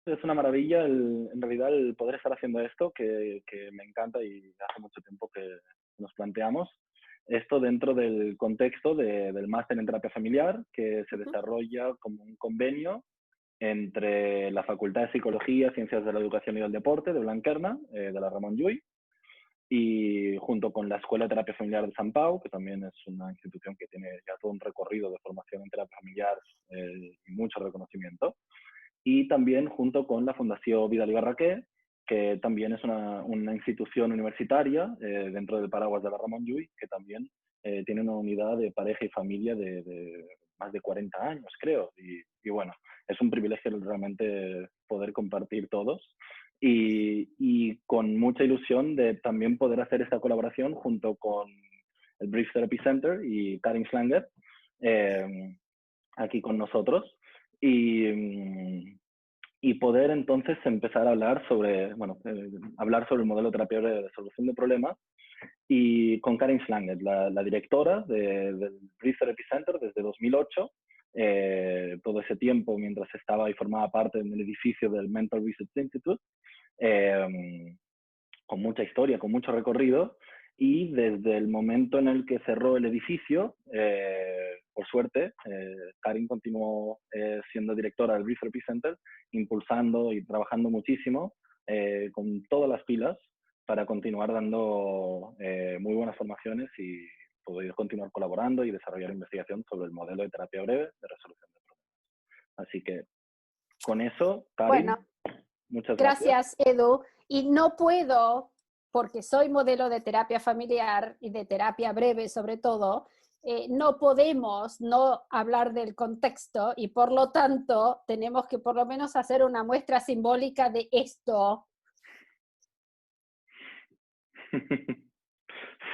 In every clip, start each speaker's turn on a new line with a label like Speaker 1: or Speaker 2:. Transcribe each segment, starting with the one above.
Speaker 1: es una maravilla en realidad el poder estar haciendo esto, que me encanta y hace mucho tiempo que nos planteamos. Esto dentro del contexto del máster en terapia familiar, que se
Speaker 2: Ujú.
Speaker 1: desarrolla como un convenio entre la Facultad de Psicología, Ciencias de la Educación y del Deporte de Blanquerna, de la Ramon Llull, y junto con la Escuela de Terapia Familiar de San Pau, que también es una institución que tiene ya todo un recorrido de formación en terapia familiar y mucho reconocimiento, y también junto con la Fundación Vidal y Barraquer, que también es una institución universitaria dentro del paraguas de la Ramon Llull, que también tiene una unidad de pareja y familia de más de 40 años, creo. Y bueno, es un privilegio realmente poder compartir todos. Y con mucha ilusión de también poder hacer esta colaboración junto con el Brief Therapy Center y Karin Schlanger, aquí con nosotros. Y poder entonces empezar a hablar sobre, bueno, hablar sobre el modelo de terapia de solución de problemas, y con Karin Schlanger, la directora del Brief Therapy Center desde 2008, todo ese tiempo mientras estaba y formaba parte del edificio del Mental Research Institute, con mucha historia, con mucho recorrido, y desde el momento en el que cerró el edificio, por suerte, Karin continuó siendo directora del Brief Therapy Center, impulsando y trabajando muchísimo con todas las pilas para continuar dando muy buenas formaciones y poder continuar colaborando y desarrollar investigación sobre el modelo de terapia breve de resolución de problemas. Así que con eso,
Speaker 2: Bueno,
Speaker 1: Karin, muchas gracias.
Speaker 2: gracias, Edu. Y no puedo, porque soy modelo de terapia familiar y de terapia breve sobre todo, no podemos no hablar del contexto y por lo tanto tenemos que por lo menos hacer una muestra simbólica de esto.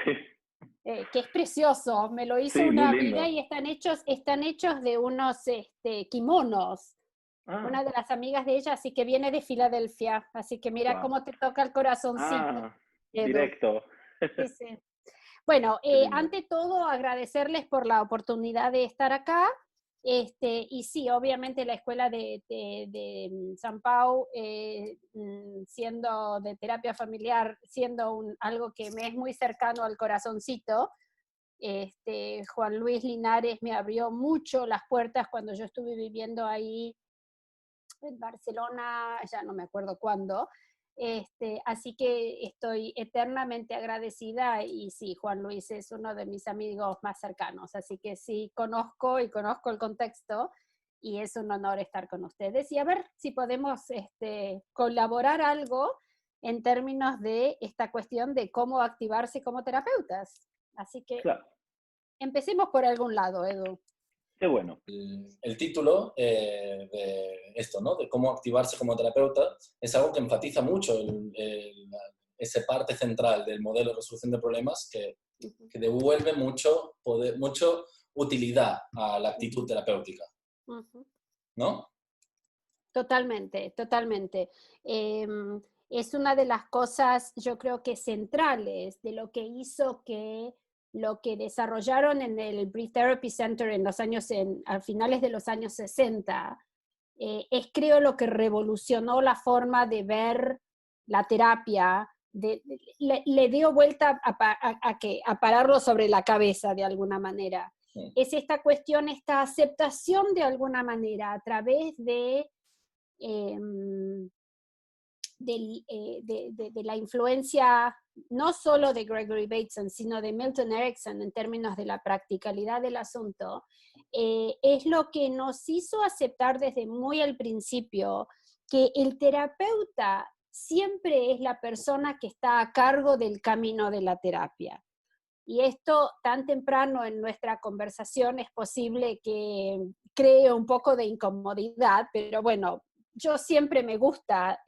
Speaker 1: Sí,
Speaker 2: Que es precioso, me lo hizo
Speaker 1: sí, muy
Speaker 2: una amiga
Speaker 1: lindo.
Speaker 2: y están hechos de unos kimonos,
Speaker 1: Ah,
Speaker 2: una de las amigas de ella, así que viene de Filadelfia, así que mira
Speaker 1: wow.
Speaker 2: cómo te toca el corazoncito,
Speaker 1: Ah,
Speaker 2: Edu.
Speaker 1: directo.
Speaker 2: Sí, sí. Bueno,
Speaker 1: Qué lindo.
Speaker 2: ante todo agradecerles por la oportunidad de estar acá. Y sí, obviamente la escuela de San Pau, siendo de terapia familiar, siendo algo que me es muy cercano al corazoncito. Juan Luis Linares me abrió mucho las puertas cuando yo estuve viviendo ahí en Barcelona, ya no me acuerdo cuándo. Así que estoy eternamente agradecida y sí, Juan Luis es uno de mis amigos más cercanos, así que sí, conozco y conozco el contexto y es un honor estar con ustedes y a ver si podemos colaborar algo en términos de esta cuestión de cómo activarse como terapeutas. Así que
Speaker 1: Claro,
Speaker 2: empecemos por algún lado, Edu.
Speaker 1: qué bueno.
Speaker 3: El título de esto, ¿no? De cómo activarse como terapeuta, es algo que enfatiza mucho esa parte central del modelo de resolución de problemas que devuelve mucho poder, mucho utilidad a la actitud terapéutica, ¿no?
Speaker 2: Totalmente, totalmente. Es una de las cosas, yo creo que centrales de lo que hizo que lo que desarrollaron en el Brief Therapy Center en los años, a finales de los años 60, es creo lo que revolucionó la forma de ver la terapia, le dio vuelta a pararlo sobre la cabeza de alguna manera.
Speaker 3: Sí.
Speaker 2: Es esta cuestión, esta aceptación de alguna manera a través eh, de la influencia no solo de Gregory Bateson, sino de Milton Erickson en términos de la practicalidad del asunto, es lo que nos hizo aceptar desde muy al principio que el terapeuta siempre es la persona que está a cargo del camino de la terapia. Y esto tan temprano en nuestra conversación es posible que cree un poco de incomodidad, pero bueno, yo siempre me gusta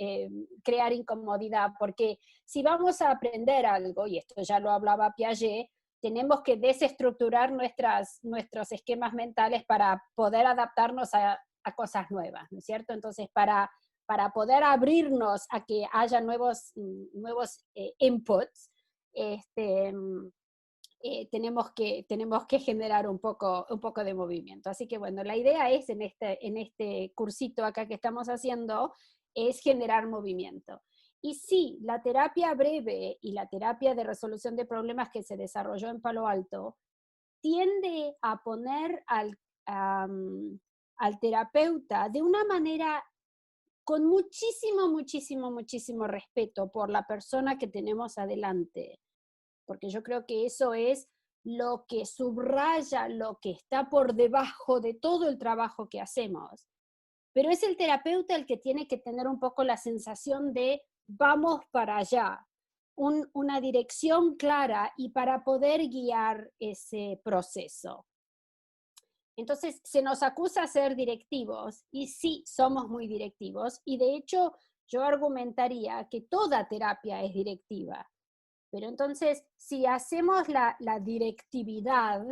Speaker 2: crear incomodidad porque si vamos a aprender algo, y esto ya lo hablaba Piaget, tenemos que desestructurar nuestros esquemas mentales para poder adaptarnos a cosas nuevas, ¿no es cierto? Entonces, para poder abrirnos a que haya nuevos inputs, tenemos que generar un poco de movimiento. Así que bueno, la idea es en este cursito acá que estamos haciendo, es generar movimiento. Y sí, la terapia breve y la terapia de resolución de problemas que se desarrolló en Palo Alto tiende a poner al terapeuta de una manera con muchísimo respeto por la persona que tenemos adelante, porque yo creo que eso es lo que subraya lo que está por debajo de todo el trabajo que hacemos. Pero es el terapeuta el que tiene que tener un poco la sensación de vamos para allá, una dirección clara y para poder guiar ese proceso. Entonces, se nos acusa de ser directivos, y sí, somos muy directivos, y de hecho, yo argumentaría que toda terapia es directiva. Pero entonces, si hacemos la directividad,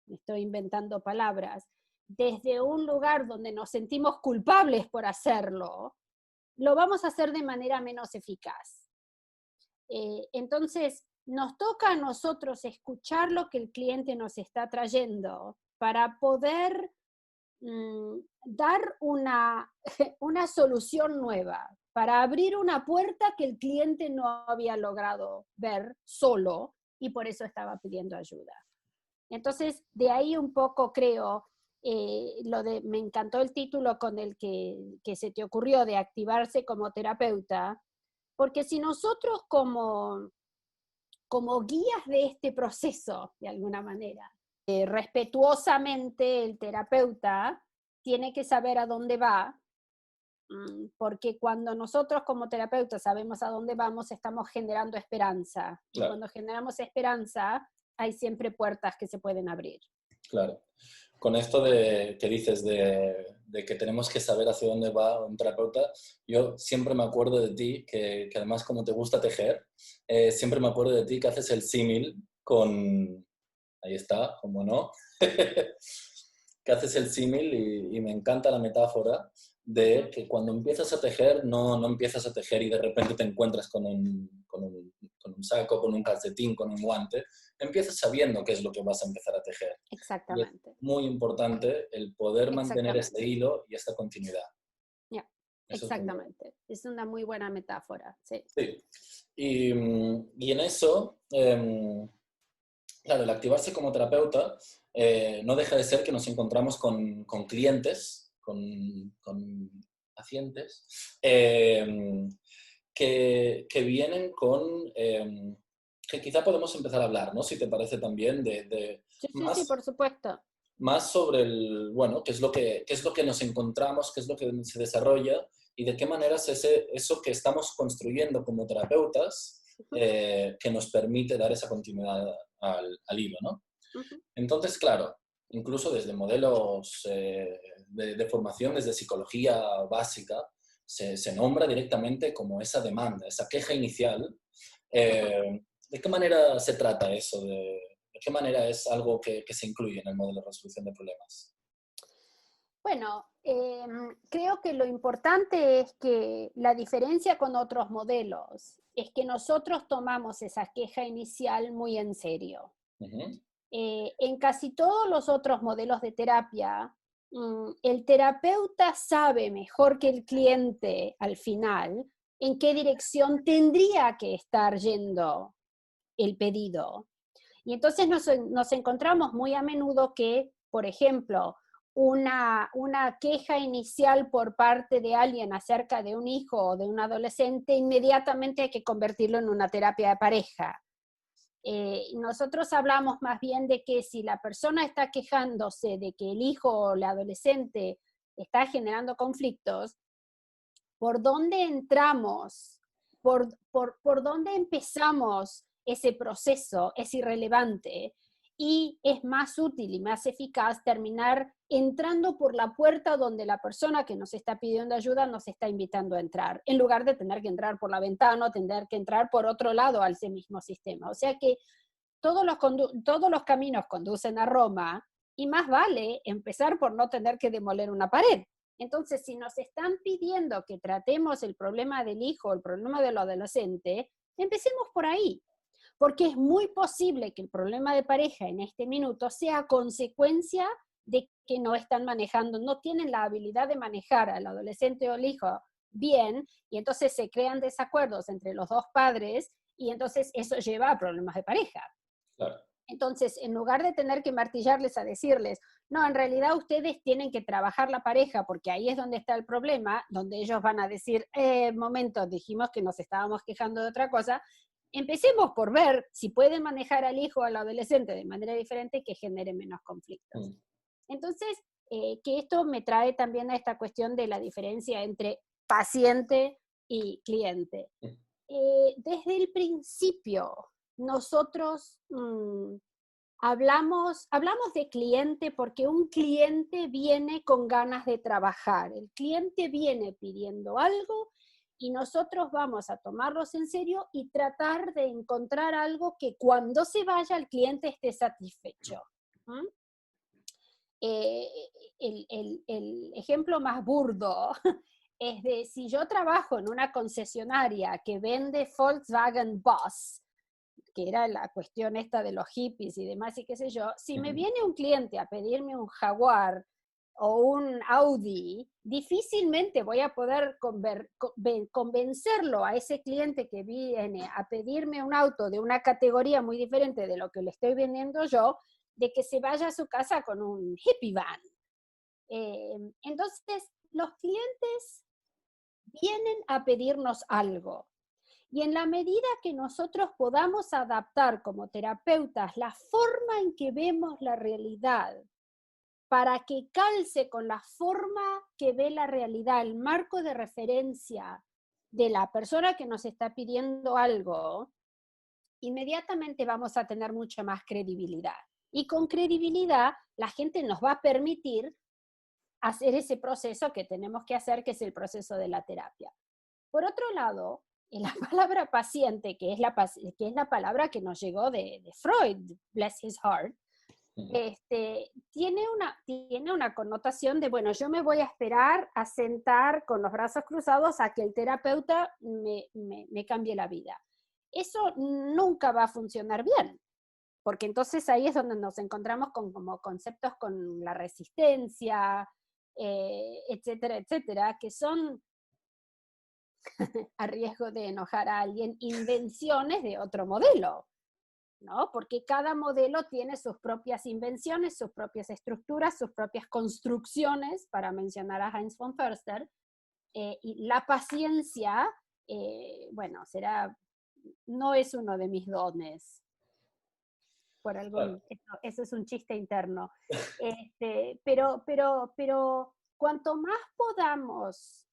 Speaker 2: me estoy inventando palabras, desde un lugar donde nos sentimos culpables por hacerlo, lo vamos a hacer de manera menos eficaz. Entonces, nos toca a nosotros escuchar lo que el cliente nos está trayendo para poder dar una solución nueva, para abrir una puerta que el cliente no había logrado ver solo y por eso estaba pidiendo ayuda. Entonces, de ahí un poco creo, me encantó el título con el que se te ocurrió de activarse como terapeuta, porque si nosotros como guías de este proceso, de alguna manera, respetuosamente el terapeuta tiene que saber a dónde va, porque cuando nosotros como terapeutas sabemos a dónde vamos, estamos generando esperanza. Claro. Y cuando generamos esperanza, hay siempre puertas que se pueden abrir.
Speaker 3: Claro. Con esto que dices de que tenemos que saber hacia dónde va un terapeuta, yo siempre me acuerdo de ti, que además como te gusta tejer, siempre me acuerdo de ti que haces el símil con... Ahí está, como no, que haces el símil y me encanta la metáfora de que cuando empiezas a tejer, no empiezas a tejer y de repente te encuentras con un saco, con un calcetín, con un guante. Empiezas sabiendo qué es lo que vas a empezar a tejer.
Speaker 2: Exactamente.
Speaker 3: Y es muy importante el poder mantener este hilo y esta continuidad.
Speaker 2: Yeah. Exactamente. Es una muy buena metáfora. Sí.
Speaker 3: Sí. Y en eso... Claro, el activarse como terapeuta no deja de ser que nos encontramos con clientes, con pacientes, que vienen con... que quizá podemos empezar a hablar, ¿no? Si te parece también
Speaker 2: Sí, por supuesto.
Speaker 3: Más sobre qué es lo que nos encontramos, qué es lo que se desarrolla y de qué manera es eso que estamos construyendo como terapeutas que nos permite dar esa continuidad al hilo, ¿no?
Speaker 2: Uh-huh.
Speaker 3: Entonces, claro, incluso desde modelos de formación, desde psicología básica, se nombra directamente como esa demanda, esa queja inicial. ¿De qué manera se trata eso? ¿De qué manera es algo que se incluye en el modelo de resolución de problemas?
Speaker 2: Bueno, creo que lo importante es que la diferencia con otros modelos es que nosotros tomamos esa queja inicial muy en serio.
Speaker 3: Uh-huh.
Speaker 2: En casi todos los otros modelos de terapia, el terapeuta sabe mejor que el cliente al final en qué dirección tendría que estar yendo el pedido. Y entonces nos encontramos muy a menudo que, por ejemplo, una queja inicial por parte de alguien acerca de un hijo o de un adolescente, inmediatamente hay que convertirlo en una terapia de pareja. Nosotros hablamos más bien de que si la persona está quejándose de que el hijo o el adolescente está generando conflictos, ¿por dónde entramos? ¿Por dónde empezamos ese proceso? Es irrelevante. Y es más útil y más eficaz terminar entrando por la puerta donde la persona que nos está pidiendo ayuda nos está invitando a entrar, en lugar de tener que entrar por la ventana o tener que entrar por otro lado al ese mismo sistema. O sea que todos los caminos conducen a Roma y más vale empezar por no tener que demoler una pared. Entonces, si nos están pidiendo que tratemos el problema del hijo, el problema del adolescente, empecemos por ahí. Porque es muy posible que el problema de pareja en este minuto sea consecuencia de que no están manejando, no tienen la habilidad de manejar al adolescente o al hijo bien, y entonces se crean desacuerdos entre los dos padres, y entonces eso lleva a problemas de pareja.
Speaker 3: Claro.
Speaker 2: Entonces, en lugar de tener que martillarles a decirles, no, en realidad ustedes tienen que trabajar la pareja, porque ahí es donde está el problema, donde ellos van a decir, momento, dijimos que nos estábamos quejando de otra cosa, empecemos por ver si pueden manejar al hijo o al adolescente de manera diferente que genere menos conflictos. Entonces, que esto me trae también a esta cuestión de la diferencia entre paciente y cliente. Desde el principio, nosotros hablamos de cliente porque un cliente viene con ganas de trabajar. El cliente viene pidiendo algo y nosotros vamos a tomarlos en serio y tratar de encontrar algo que cuando se vaya el cliente esté satisfecho. El ejemplo más burdo es de si yo trabajo en una concesionaria que vende Volkswagen Bus, que era la cuestión esta de los hippies y demás y qué sé yo, si me viene un cliente a pedirme un Jaguar o un Audi, difícilmente voy a poder convencerlo a ese cliente que viene a pedirme un auto de una categoría muy diferente de lo que le estoy vendiendo yo, de que se vaya a su casa con un hippie van. Entonces, los clientes vienen a pedirnos algo. Y en la medida que nosotros podamos adaptar como terapeutas la forma en que vemos la realidad para que calce con la forma que ve la realidad, el marco de referencia de la persona que nos está pidiendo algo, inmediatamente vamos a tener mucha más credibilidad. Y con credibilidad la gente nos va a permitir hacer ese proceso que tenemos que hacer, que es el proceso de la terapia. Por otro lado, la palabra paciente, que es la palabra que nos llegó de Freud, bless his heart, tiene una connotación de, bueno, yo me voy a esperar a sentar con los brazos cruzados a que el terapeuta me cambie la vida. Eso nunca va a funcionar bien, porque entonces ahí es donde nos encontramos con como conceptos con la resistencia, etcétera, etcétera, que son, a riesgo de enojar a alguien, invenciones de otro modelo, ¿no? Porque cada modelo tiene sus propias invenciones, sus propias estructuras, sus propias construcciones, para mencionar a Heinz von Förster, y la paciencia, bueno, no es uno de mis dones. Por algún, eso es un chiste interno. Pero cuanto más podamos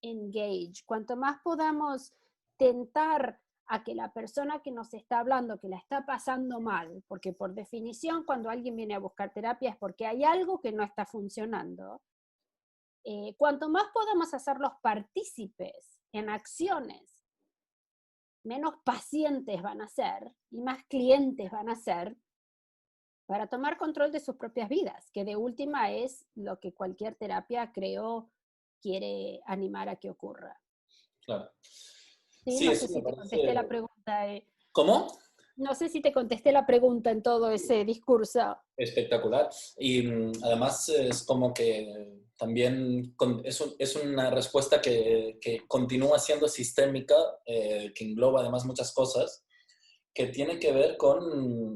Speaker 2: engage, cuanto más podamos tentar a que la persona que nos está hablando, que la está pasando mal, porque por definición cuando alguien viene a buscar terapia es porque hay algo que no está funcionando, cuanto más podamos hacerlos partícipes en acciones, menos pacientes van a ser y más clientes van a ser para tomar control de sus propias vidas, que de última es lo que cualquier terapia, creo, quiere animar a que ocurra.
Speaker 3: Claro.
Speaker 2: Sí, no sé si te contesté la pregunta.
Speaker 3: ¿Cómo?
Speaker 2: No sé si te contesté la pregunta en todo ese discurso.
Speaker 3: Espectacular. Y además es como que también es una respuesta que continúa siendo sistémica, que engloba además muchas cosas, que tiene que ver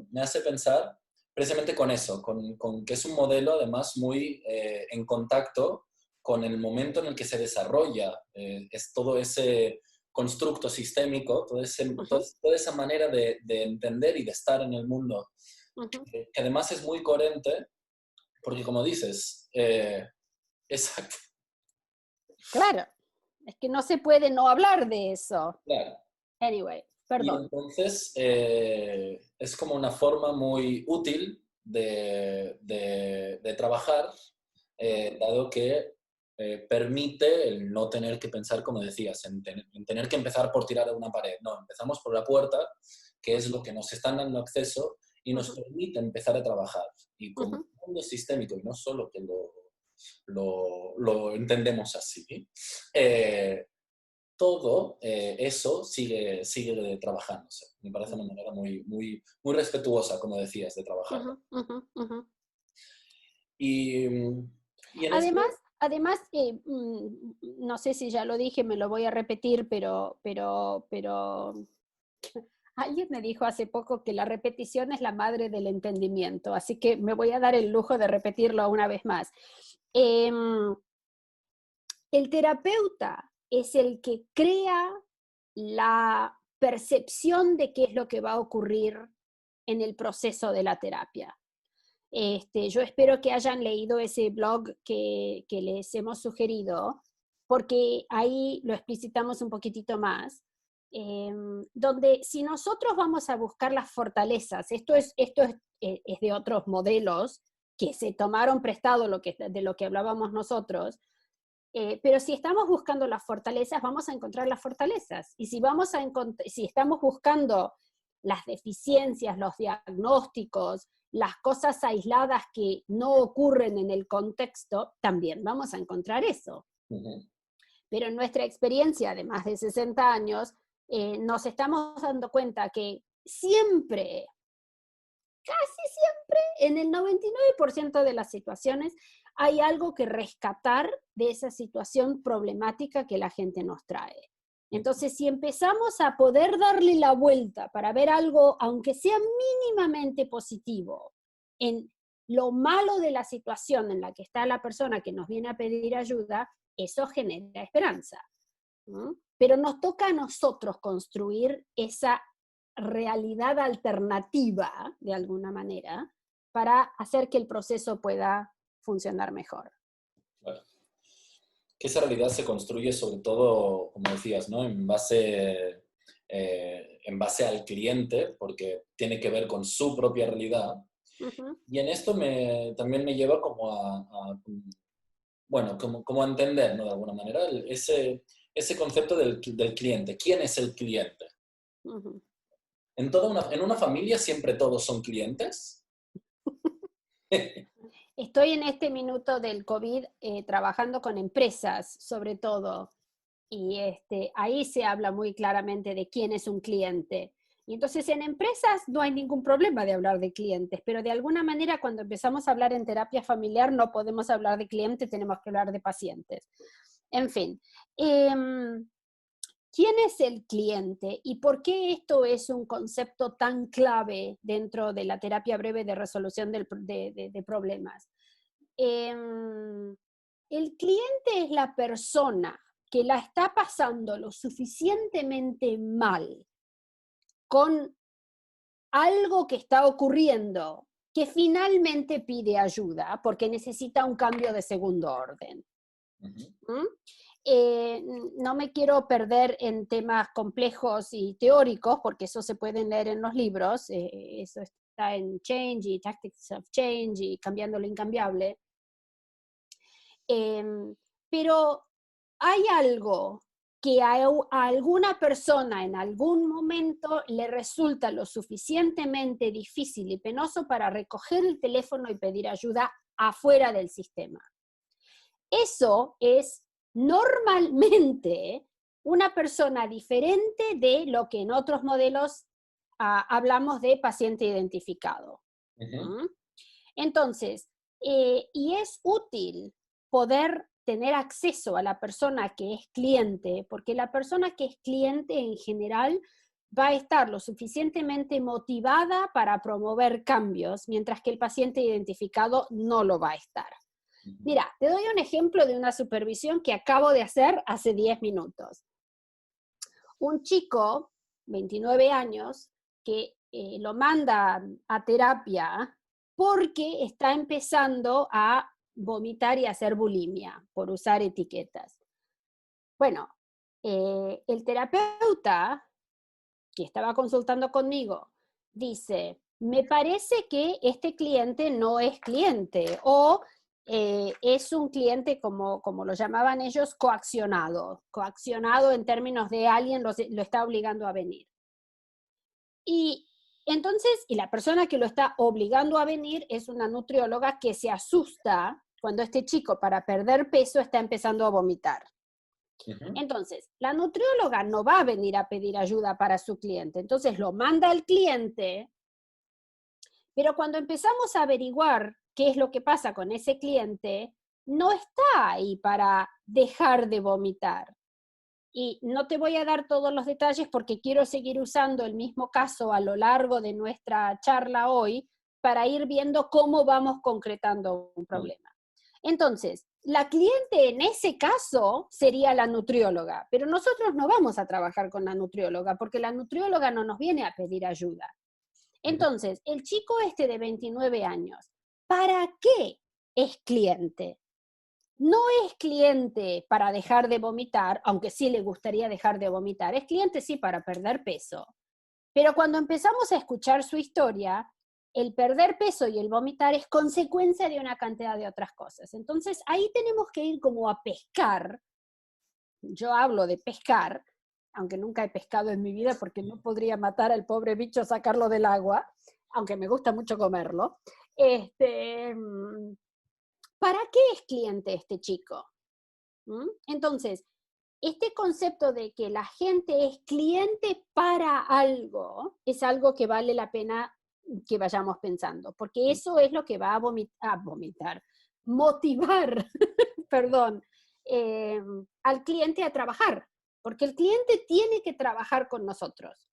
Speaker 3: me hace pensar precisamente con eso, con que es un modelo además muy en contacto con el momento en el que se desarrolla, es todo ese constructo sistémico, toda esa manera de entender y de estar en el mundo, que además es muy coherente, porque como dices, exacto.
Speaker 2: Claro, es que no se puede no hablar de eso.
Speaker 3: Claro.
Speaker 2: Anyway, perdón.
Speaker 3: Y entonces es como una forma muy útil de trabajar, dado que permite el no tener que pensar, como decías, en tener que empezar por tirar a una pared. No, empezamos por la puerta, que es lo que nos están dando acceso y nos permite empezar a trabajar. Y como un mundo sistémico, y no solo que lo entendemos así, todo eso sigue trabajándose. Me parece una manera muy, muy, muy respetuosa, como decías, de trabajar. Y
Speaker 2: además, no sé si ya lo dije, me lo voy a repetir, pero alguien me dijo hace poco que la repetición es la madre del entendimiento, así que me voy a dar el lujo de repetirlo una vez más. El terapeuta es el que crea la percepción de qué es lo que va a ocurrir en el proceso de la terapia. Yo espero que hayan leído ese blog que les hemos sugerido, porque ahí lo explicitamos un poquitito más, donde si nosotros vamos a buscar las fortalezas, esto es de otros modelos que se tomaron prestado de lo que hablábamos nosotros, pero si estamos buscando las fortalezas, vamos a encontrar las fortalezas. Y si estamos buscando las deficiencias, los diagnósticos, las cosas aisladas que no ocurren en el contexto, también vamos a encontrar eso.
Speaker 3: Uh-huh.
Speaker 2: Pero en nuestra experiencia de más de 60 años, nos estamos dando cuenta que siempre, casi siempre, en el 99% de las situaciones, hay algo que rescatar de esa situación problemática que la gente nos trae. Entonces, si empezamos a poder darle la vuelta para ver algo, aunque sea mínimamente positivo, en lo malo de la situación en la que está la persona que nos viene a pedir ayuda, eso genera esperanza. ¿No? Pero nos toca a nosotros construir esa realidad alternativa, de alguna manera, para hacer que el proceso pueda funcionar mejor.
Speaker 3: Claro. Que esa realidad se construye sobre todo, como decías, ¿no? En base al cliente, porque tiene que ver con su propia realidad.
Speaker 2: Uh-huh.
Speaker 3: Y en esto también me lleva como bueno, como a entender, ¿no? De alguna manera, ese concepto del cliente. ¿Quién es el cliente?
Speaker 2: Uh-huh.
Speaker 3: ¿En una familia siempre todos son clientes?
Speaker 2: Estoy en este minuto del COVID trabajando con empresas, sobre todo, y ahí se habla muy claramente de quién es un cliente. Y entonces en empresas no hay ningún problema de hablar de clientes, pero de alguna manera cuando empezamos a hablar en terapia familiar no podemos hablar de clientes, tenemos que hablar de pacientes. En fin, ¿quién es el cliente y por qué esto es un concepto tan clave dentro de la terapia breve de resolución de problemas? El cliente es la persona que la está pasando lo suficientemente mal con algo que está ocurriendo que finalmente pide ayuda porque necesita un cambio de segundo orden. Uh-huh. No me quiero perder en temas complejos y teóricos, porque eso se pueden leer en los libros, eso está en Change y Tactics of Change y Cambiando lo Incambiable. Pero hay algo que a alguna persona en algún momento le resulta lo suficientemente difícil y penoso para recoger el teléfono y pedir ayuda afuera del sistema. Eso es normalmente una persona diferente de lo que en otros modelos hablamos de paciente identificado. Uh-huh. Entonces, y es útil poder tener acceso a la persona que es cliente, porque la persona que es cliente en general va a estar lo suficientemente motivada para promover cambios, mientras que el paciente identificado no lo va a estar. Mira, te doy un ejemplo de una supervisión que acabo de hacer hace 10 minutos. Un chico, 29 años, que lo manda a terapia porque está empezando a vomitar y hacer bulimia por usar etiquetas. Bueno, el terapeuta que estaba consultando conmigo dice, me parece que este cliente no es cliente o es un cliente, como lo llamaban ellos, coaccionado en términos de alguien lo está obligando a venir. Y entonces, y la persona que lo está obligando a venir es una nutrióloga que se asusta cuando este chico para perder peso está empezando a vomitar. Uh-huh. Entonces, la nutrióloga no va a venir a pedir ayuda para su cliente, entonces lo manda al cliente, pero cuando empezamos a averiguar qué es lo que pasa con ese cliente, no está ahí para dejar de vomitar. Y no te voy a dar todos los detalles porque quiero seguir usando el mismo caso a lo largo de nuestra charla hoy para ir viendo cómo vamos concretando un problema. Entonces, la cliente en ese caso sería la nutrióloga, pero nosotros no vamos a trabajar con la nutrióloga porque la nutrióloga no nos viene a pedir ayuda. Entonces, el chico este de 29 años, ¿para qué es cliente? No es cliente para dejar de vomitar, aunque sí le gustaría dejar de vomitar, es cliente sí para perder peso. Pero cuando empezamos a escuchar su historia, el perder peso y el vomitar es consecuencia de una cantidad de otras cosas. Entonces ahí tenemos que ir como a pescar. Yo hablo de pescar, aunque nunca he pescado en mi vida porque no podría matar al pobre bicho, sacarlo del agua, aunque me gusta mucho comerlo. ¿Para qué es cliente este chico? Entonces, este concepto de que la gente es cliente para algo es algo que vale la pena que vayamos pensando, porque eso es lo que va a motivar, perdón, al cliente a trabajar, porque el cliente tiene que trabajar con nosotros.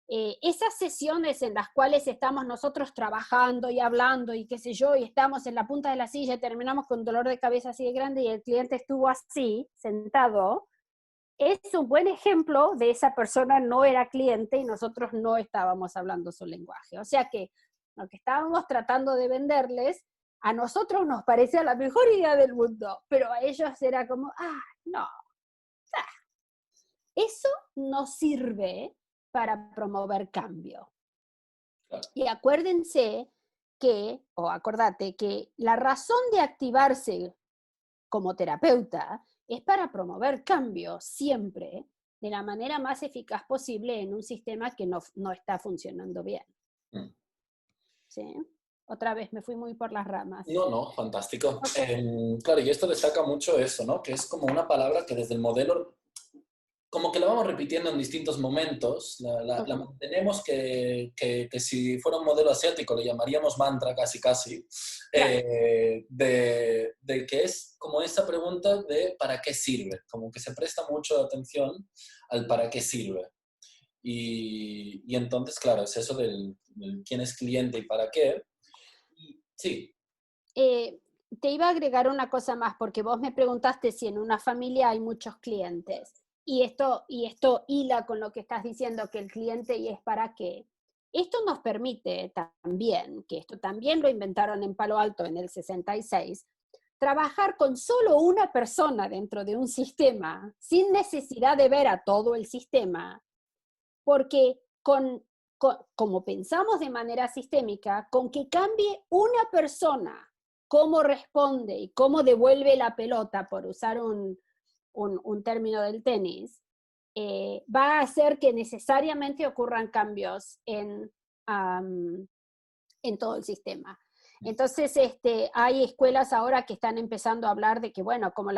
Speaker 2: Esas sesiones en las cuales estamos nosotros trabajando y hablando y qué sé yo, y estamos en la punta de la silla y terminamos con un dolor de cabeza así de grande y el cliente estuvo así, sentado, es un buen ejemplo de esa persona no era cliente y nosotros no estábamos hablando su lenguaje. O sea que lo que estábamos tratando de venderles, a nosotros nos parecía la mejor idea del mundo, pero a ellos era como, no, eso no sirve para promover cambio.
Speaker 3: Claro.
Speaker 2: Y acuérdense que, o acordate que la razón de activarse como terapeuta es para promover cambio siempre de la manera más eficaz posible en un sistema que no está funcionando bien. ¿Sí? Otra vez me fui muy por las ramas.
Speaker 3: No, fantástico.
Speaker 2: Okay.
Speaker 3: Claro, y esto destaca mucho eso, ¿no? Que es como una palabra que desde el modelo, como que la vamos repitiendo en distintos momentos, la mantenemos que si fuera un modelo asiático le llamaríamos mantra casi,
Speaker 2: Claro.
Speaker 3: de que es como esa pregunta de ¿para qué sirve? Como que se presta mucho atención al ¿para qué sirve? Y entonces, claro, es eso del quién es cliente y para qué. Sí.
Speaker 2: Te iba a agregar una cosa más, porque vos me preguntaste si en una familia hay muchos clientes. Y esto hila con lo que estás diciendo, que el cliente y es para qué. Esto nos permite también, que esto también lo inventaron en Palo Alto en el 66, trabajar con solo una persona dentro de un sistema, sin necesidad de ver a todo el sistema, porque como pensamos de manera sistémica, con que cambie una persona cómo responde y cómo devuelve la pelota, por usar un término del tenis, va a hacer que necesariamente ocurran cambios en todo el sistema. Entonces, hay escuelas ahora que están empezando a hablar de que, bueno, como el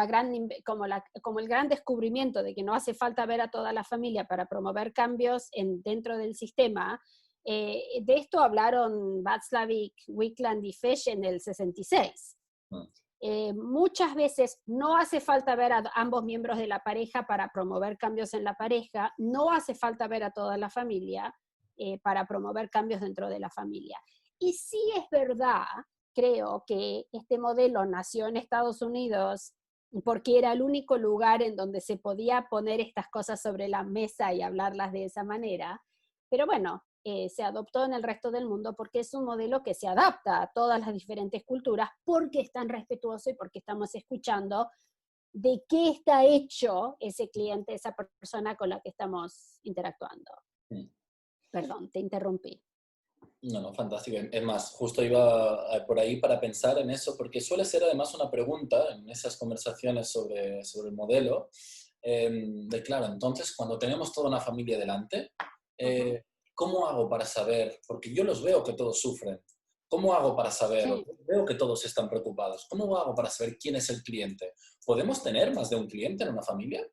Speaker 2: gran descubrimiento de que no hace falta ver a toda la familia para promover cambios dentro del sistema, de esto hablaron Václavic, Wickland y Fesch en el 66. Muchas veces no hace falta ver a ambos miembros de la pareja para promover cambios en la pareja, no hace falta ver a toda la familia para promover cambios dentro de la familia. Y sí es verdad, creo que este modelo nació en Estados Unidos porque era el único lugar en donde se podía poner estas cosas sobre la mesa y hablarlas de esa manera. Pero bueno, se adoptó en el resto del mundo porque es un modelo que se adapta a todas las diferentes culturas porque es tan respetuoso y porque estamos escuchando de qué está hecho ese cliente, esa persona con la que estamos interactuando. Perdón, te interrumpí.
Speaker 3: No, fantástico. Es más, justo iba por ahí para pensar en eso, porque suele ser además una pregunta en esas conversaciones sobre el modelo, claro, entonces cuando tenemos toda una familia delante, ¿cómo hago para saber? Porque yo los veo que todos sufren. ¿Cómo hago para saber?
Speaker 2: Sí.
Speaker 3: Veo que todos están preocupados. ¿Cómo hago para saber quién es el cliente? ¿Podemos tener más de un cliente en una familia?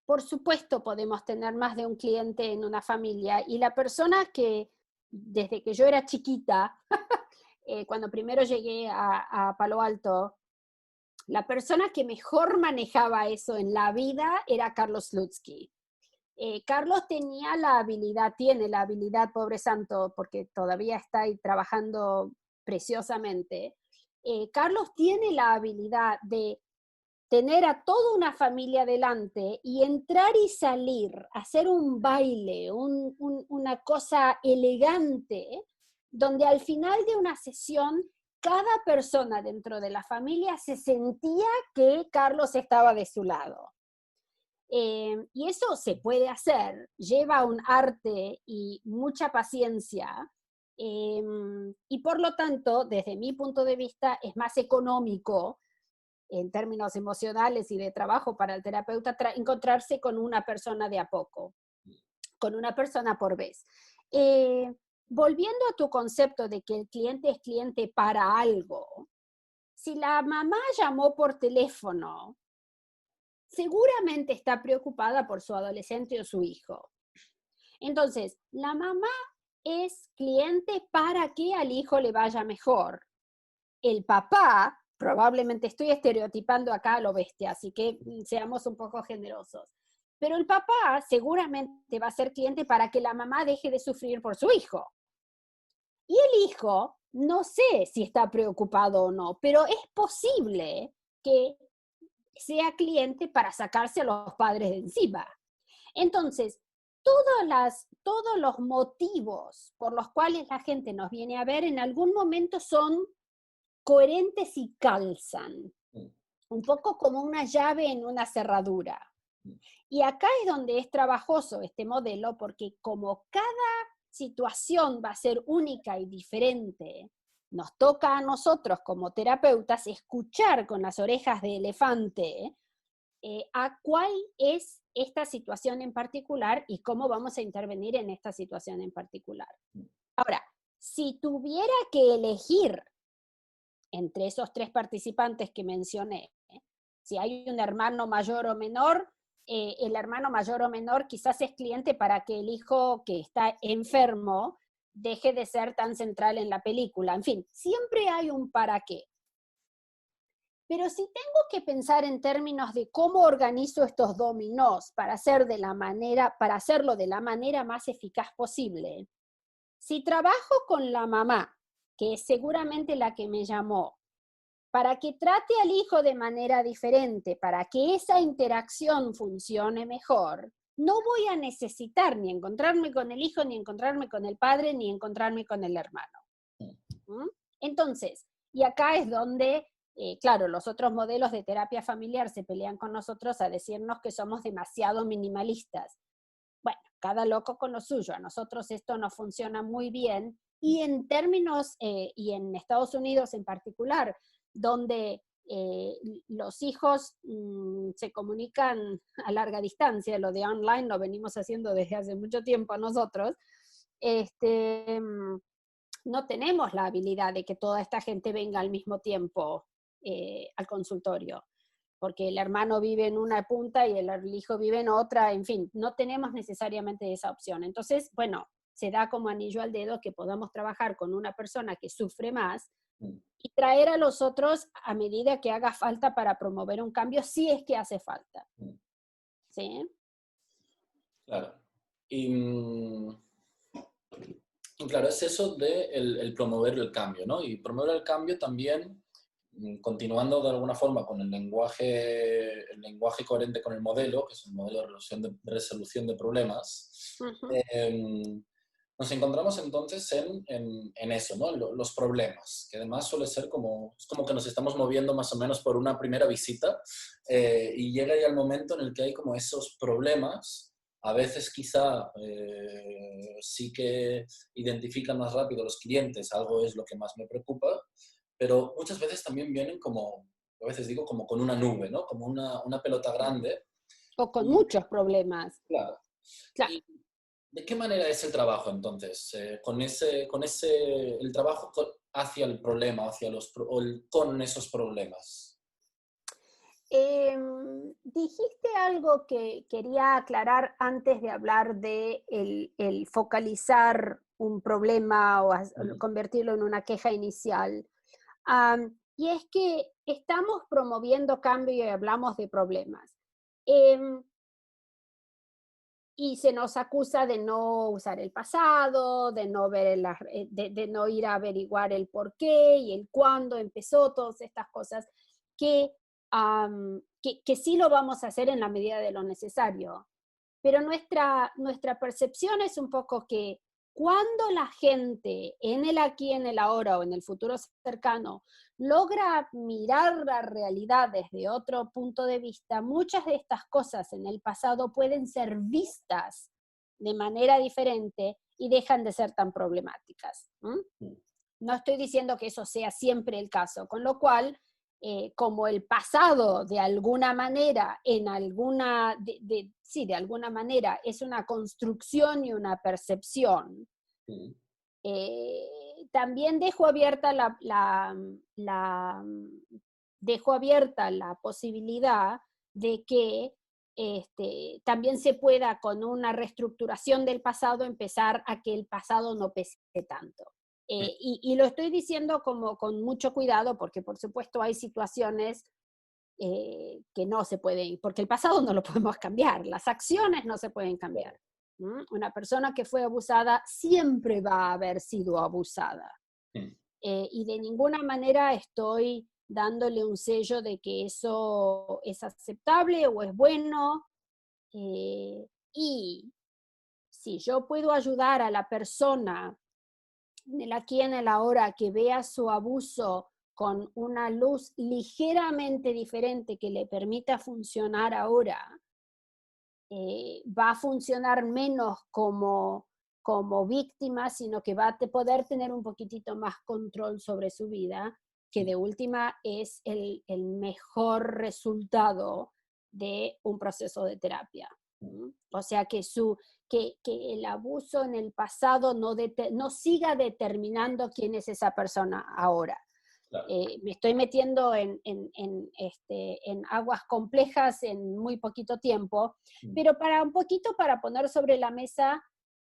Speaker 2: Por supuesto podemos tener más de un cliente en una familia y la persona que desde que yo era chiquita cuando primero llegué a Palo Alto, la persona que mejor manejaba eso en la vida era Carlos Slutsky. Carlos tenía la habilidad, tiene la habilidad, pobre santo, porque todavía está ahí trabajando preciosamente. Carlos tiene la habilidad de tener a toda una familia delante y entrar y salir, hacer un baile, una cosa elegante, donde al final de una sesión cada persona dentro de la familia se sentía que Carlos estaba de su lado. Y eso se puede hacer, lleva un arte y mucha paciencia, y por lo tanto, desde mi punto de vista, es más económico en términos emocionales y de trabajo para el terapeuta encontrarse con una persona de a poco, con una persona por vez. Volviendo a tu concepto de que el cliente es cliente para algo, si la mamá llamó por teléfono, seguramente está preocupada por su adolescente o su hijo. Entonces, la mamá es cliente para que al hijo le vaya mejor. El papá, probablemente estoy estereotipando acá a lo bestia, así que seamos un poco generosos, pero el papá seguramente va a ser cliente para que la mamá deje de sufrir por su hijo. Y el hijo, no sé si está preocupado o no, pero es posible que sea cliente para sacarse a los padres de encima. Entonces, todos los motivos por los cuales la gente nos viene a ver en algún momento son coherentes y calzan, un poco como una llave en una cerradura. Y acá es donde es trabajoso este modelo, porque como cada situación va a ser única y diferente, nos toca a nosotros como terapeutas escuchar con las orejas de elefante a cuál es esta situación en particular y cómo vamos a intervenir en esta situación en particular. Ahora, si tuviera que elegir entre esos tres participantes que mencioné, si hay un hermano mayor o menor, el hermano mayor o menor quizás es cliente para que el hijo que está enfermo deje de ser tan central en la película. En fin, siempre hay un para qué. Pero si tengo que pensar en términos de cómo organizo estos dominós para hacerlo de la manera más eficaz posible, si trabajo con la mamá, que es seguramente la que me llamó, para que trate al hijo de manera diferente, para que esa interacción funcione mejor, no voy a necesitar ni encontrarme con el hijo, ni encontrarme con el padre, ni encontrarme con el hermano. ¿Mm? Entonces, y acá es donde, claro, los otros modelos de terapia familiar se pelean con nosotros a decirnos que somos demasiado minimalistas. Bueno, cada loco con lo suyo, a nosotros esto nos funciona muy bien, y en términos, y en Estados Unidos en particular, donde los hijos se comunican a larga distancia, lo de online lo venimos haciendo desde hace mucho tiempo nosotros, no tenemos la habilidad de que toda esta gente venga al mismo tiempo al consultorio, porque el hermano vive en una punta y el hijo vive en otra, en fin, no tenemos necesariamente esa opción. Entonces, bueno, se da como anillo al dedo que podamos trabajar con una persona que sufre más y traer a los otros a medida que haga falta para promover un cambio, si es que hace falta. ¿Sí?
Speaker 3: Claro. Y claro, es eso de el promover el cambio, ¿no? Y promover el cambio también, continuando de alguna forma con el lenguaje coherente con el modelo, que es el modelo de resolución de problemas, nos encontramos entonces en eso, ¿no? Los problemas, que además suele ser como, es como que nos estamos moviendo más o menos por una primera visita, y llega ya el momento en el que hay como esos problemas. A veces quizá sí que identifican más rápido los clientes, algo es lo que más me preocupa, pero muchas veces también vienen como, a veces digo, como con una nube, ¿no? Como una pelota grande.
Speaker 2: O con muchos problemas.
Speaker 3: Claro.
Speaker 2: Claro.
Speaker 3: ¿Y de qué manera es el trabajo entonces? El trabajo hacia el problema, con esos problemas.
Speaker 2: Dijiste algo que quería aclarar antes de hablar de el focalizar un problema o convertirlo en una queja inicial. Y es que estamos promoviendo cambio y hablamos de problemas. Y se nos acusa de no usar el pasado, de no ver de no ir a averiguar el por qué y el cuándo empezó, todas estas cosas que sí lo vamos a hacer en la medida de lo necesario. Pero nuestra percepción es un poco que cuando la gente en el aquí, en el ahora o en el futuro cercano logra mirar la realidad desde otro punto de vista, muchas de estas cosas en el pasado pueden ser vistas de manera diferente y dejan de ser tan problemáticas. No estoy diciendo que eso sea siempre el caso, con lo cual, como el pasado de alguna manera, de alguna manera es una construcción y una percepción, también dejo abierta dejo abierta la posibilidad de que también se pueda, con una reestructuración del pasado, empezar a que el pasado no pese tanto. Y lo estoy diciendo como con mucho cuidado, porque por supuesto hay situaciones que no se pueden, porque el pasado no lo podemos cambiar, las acciones no se pueden cambiar. Una persona que fue abusada siempre va a haber sido abusada. Y de ninguna manera estoy dándole un sello de que eso es aceptable o es bueno. Y si yo puedo ayudar a la persona en el aquí y en el ahora que vea su abuso con una luz ligeramente diferente que le permita funcionar ahora, va a funcionar menos como víctima, sino que va a poder tener un poquitito más control sobre su vida, que de última es el mejor resultado de un proceso de terapia. O sea, que el abuso en el pasado no siga determinando quién es esa persona ahora.
Speaker 3: Claro.
Speaker 2: Me estoy metiendo en aguas complejas en muy poquito tiempo, pero para poner sobre la mesa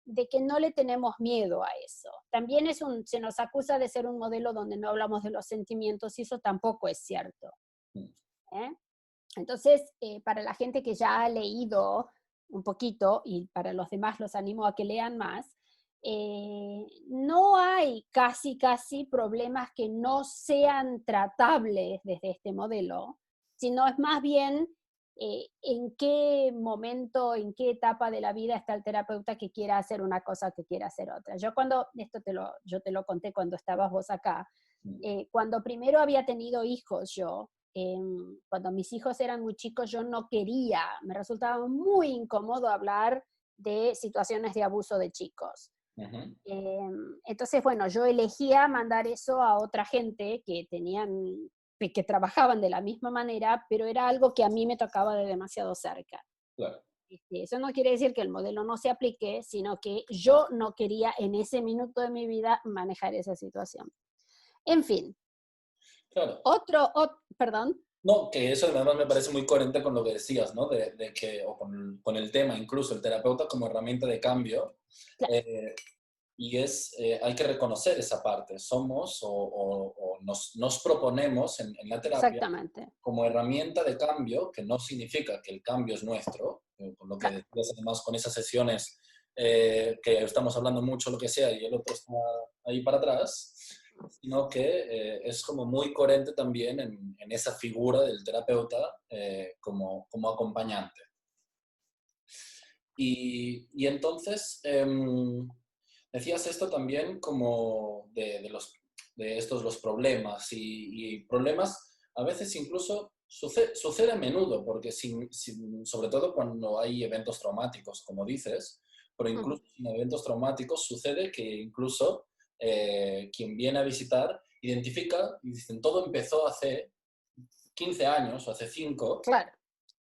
Speaker 2: de que no le tenemos miedo a eso. También se nos acusa de ser un modelo donde no hablamos de los sentimientos, y eso tampoco es cierto. Entonces, para la gente que ya ha leído un poquito, y para los demás los animo a que lean más, no hay casi problemas que no sean tratables desde este modelo, sino es más bien en qué momento, en qué etapa de la vida está el terapeuta que quiera hacer una cosa, que quiera hacer otra. Yo te lo conté cuando estabas vos acá. Cuando primero había tenido hijos yo, cuando mis hijos eran muy chicos, yo no quería, me resultaba muy incómodo hablar de situaciones de abuso de chicos. Entonces, bueno, yo elegía mandar eso a otra gente que trabajaban de la misma manera, pero era algo que a mí me tocaba de demasiado cerca.
Speaker 3: Claro.
Speaker 2: Eso no quiere decir que el modelo no se aplique, sino que yo no quería en ese minuto de mi vida manejar esa situación. En fin.
Speaker 3: Claro.
Speaker 2: Perdón.
Speaker 3: No, que eso además me parece muy coherente con lo que decías, ¿no? De que, o con el tema, incluso el terapeuta como herramienta de cambio.
Speaker 2: Claro.
Speaker 3: Y hay que reconocer esa parte. Somos o nos proponemos en la terapia como herramienta de cambio, que no significa que el cambio es nuestro, con lo que decías además con esas sesiones que estamos hablando mucho, lo que sea, y el otro está ahí para atrás, sino que es como muy coherente también en esa figura del terapeuta como acompañante. Y entonces, decías esto también como de los problemas, y problemas a veces incluso sucede a menudo, porque sobre todo cuando hay eventos traumáticos, como dices, pero incluso sin eventos traumáticos sucede que incluso quien viene a visitar identifica y dicen, todo empezó hace 15 años o hace 5.
Speaker 2: Claro.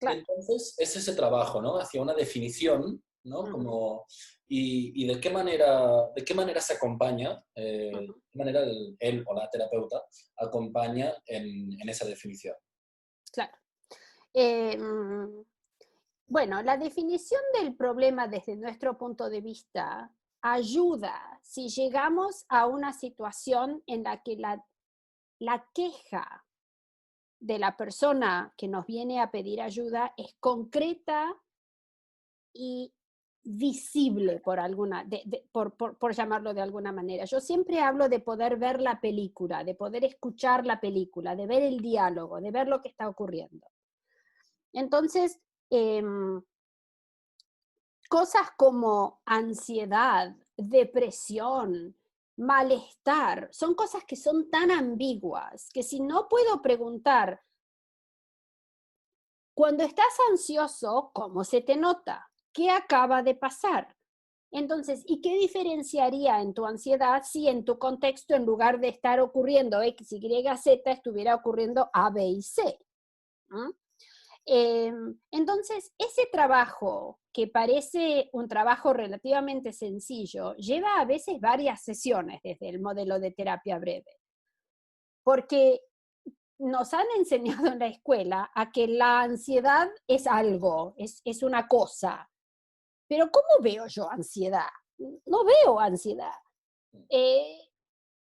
Speaker 3: Entonces es ese trabajo, ¿no? Hacia una definición, ¿no? Como, y de qué manera se acompaña, de qué manera él o la terapeuta acompaña en esa definición.
Speaker 2: Claro. Bueno, la definición del problema desde nuestro punto de vista ayuda si llegamos a una situación en la que la queja de la persona que nos viene a pedir ayuda es concreta y visible por llamarlo de alguna manera. Yo siempre hablo de poder ver la película, de poder escuchar la película, de ver el diálogo, de ver lo que está ocurriendo. Entonces, cosas como ansiedad, depresión, malestar, son cosas que son tan ambiguas que si no puedo preguntar, cuando estás ansioso, ¿cómo se te nota? ¿Qué acaba de pasar? Entonces, ¿y qué diferenciaría en tu ansiedad si en tu contexto, en lugar de estar ocurriendo X, Y, Z, estuviera ocurriendo A, B y C? ¿Mm? Entonces, ese trabajo, que parece un trabajo relativamente sencillo, lleva a veces varias sesiones desde el modelo de terapia breve. Porque nos han enseñado en la escuela a que la ansiedad es algo, es una cosa. Pero ¿cómo veo yo ansiedad? No veo ansiedad.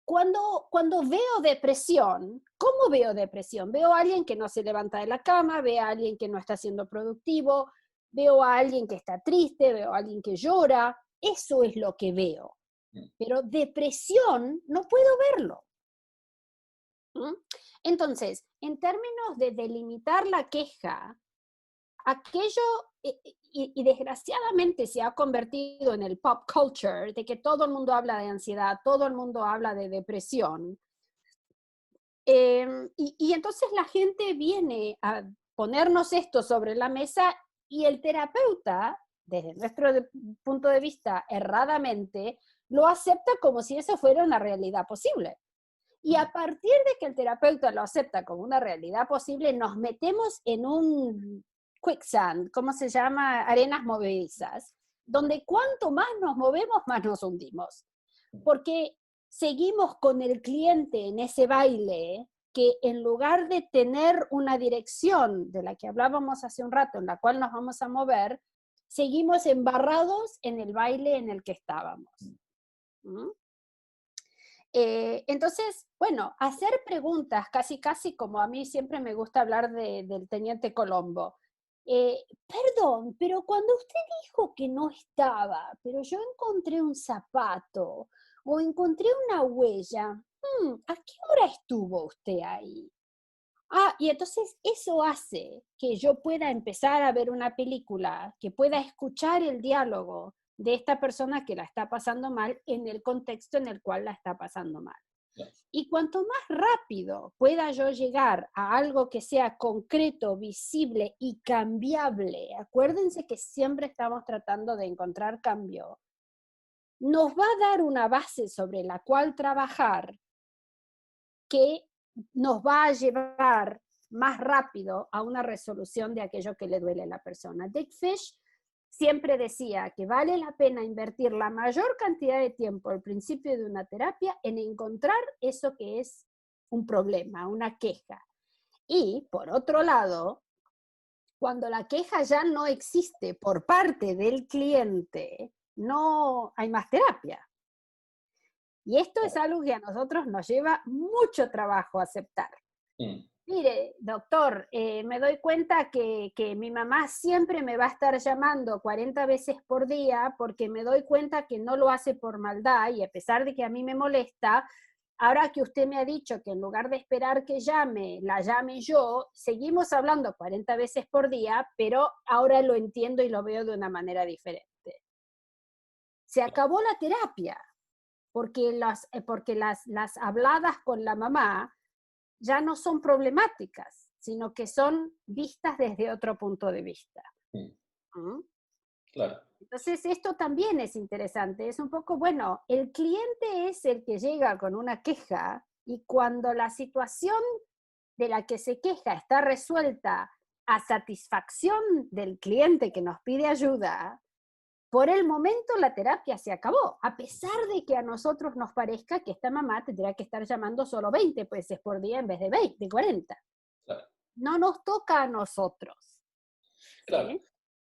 Speaker 2: Cuando veo depresión, ¿cómo veo depresión? Veo a alguien que no se levanta de la cama, veo a alguien que no está siendo productivo, veo a alguien que está triste, veo a alguien que llora. Eso es lo que veo. Pero depresión no puedo verlo. ¿Mm? Entonces, en términos de delimitar la queja, aquello, y desgraciadamente se ha convertido en el pop culture, de que todo el mundo habla de ansiedad, todo el mundo habla de depresión. Y entonces la gente viene a ponernos esto sobre la mesa y el terapeuta, desde nuestro punto de vista, erradamente, lo acepta como si eso fuera una realidad posible. Y a partir de que el terapeuta lo acepta como una realidad posible, nos metemos en un quicksand, ¿cómo se llama? Arenas movedizas, donde cuanto más nos movemos, más nos hundimos. Porque seguimos con el cliente en ese baile que en lugar de tener una dirección de la que hablábamos hace un rato, en la cual nos vamos a mover, seguimos embarrados en el baile en el que estábamos. ¿Mm? Entonces, bueno, hacer preguntas, casi como a mí siempre me gusta hablar del teniente Colombo. Perdón, pero cuando usted dijo que no estaba, pero yo encontré un zapato o encontré una huella, ¿a qué hora estuvo usted ahí? Ah, y entonces eso hace que yo pueda empezar a ver una película, que pueda escuchar el diálogo de esta persona que la está pasando mal en el contexto en el cual la está pasando mal. Y cuanto más rápido pueda yo llegar a algo que sea concreto, visible y cambiable, acuérdense que siempre estamos tratando de encontrar cambio, nos va a dar una base sobre la cual trabajar que nos va a llevar más rápido a una resolución de aquello que le duele a la persona. Dick Fish siempre decía que vale la pena invertir la mayor cantidad de tiempo al principio de una terapia en encontrar eso que es un problema, una queja. Y, por otro lado, cuando la queja ya no existe por parte del cliente, no hay más terapia. Y esto es algo que a nosotros nos lleva mucho trabajo aceptar. Mire, doctor, me doy cuenta que mi mamá siempre me va a estar llamando 40 veces por día porque me doy cuenta que no lo hace por maldad y a pesar de que a mí me molesta, ahora que usted me ha dicho que en lugar de esperar que llame, la llame yo, seguimos hablando 40 veces por día, pero ahora lo entiendo y lo veo de una manera diferente. Se acabó la terapia porque las habladas con la mamá ya no son problemáticas, sino que son vistas desde otro punto de vista. ¿Mm?
Speaker 3: Claro.
Speaker 2: Entonces, esto también es interesante. Es un poco, bueno, el cliente es el que llega con una queja y cuando la situación de la que se queja está resuelta a satisfacción del cliente que nos pide ayuda, por el momento la terapia se acabó, a pesar de que a nosotros nos parezca que esta mamá tendrá que estar llamando solo 20 veces por día en vez de 20, de 40.
Speaker 3: Claro.
Speaker 2: No nos toca a nosotros.
Speaker 3: Claro.
Speaker 2: ¿Sí?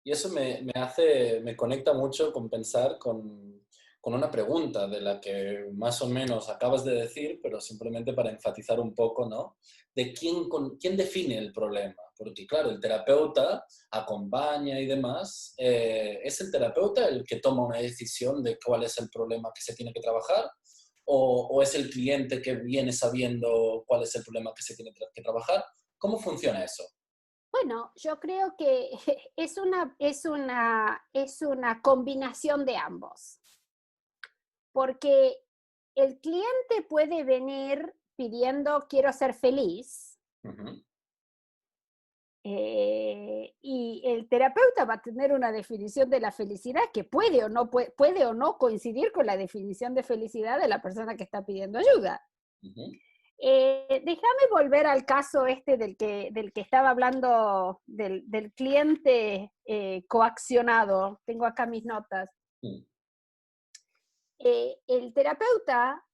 Speaker 3: Y eso me conecta mucho con pensar con con una pregunta de la que más o menos acabas de decir, pero simplemente para enfatizar un poco, ¿no? De quién define el problema. Porque claro, el terapeuta acompaña y demás. ¿Es el terapeuta el que toma una decisión de cuál es el problema que se tiene que trabajar? ¿O es el cliente que viene sabiendo cuál es el problema que se tiene que trabajar? ¿Cómo funciona eso?
Speaker 2: Bueno, yo creo que es una combinación de ambos, porque el cliente puede venir pidiendo quiero ser feliz,
Speaker 3: Ujú.
Speaker 2: y el terapeuta va a tener una definición de la felicidad que puede o no coincidir con la definición de felicidad de la persona que está pidiendo ayuda.
Speaker 3: Ujú.
Speaker 2: Déjame volver al caso este del que estaba hablando, del cliente coaccionado. Tengo acá mis notas.
Speaker 3: Mm.
Speaker 2: El terapeuta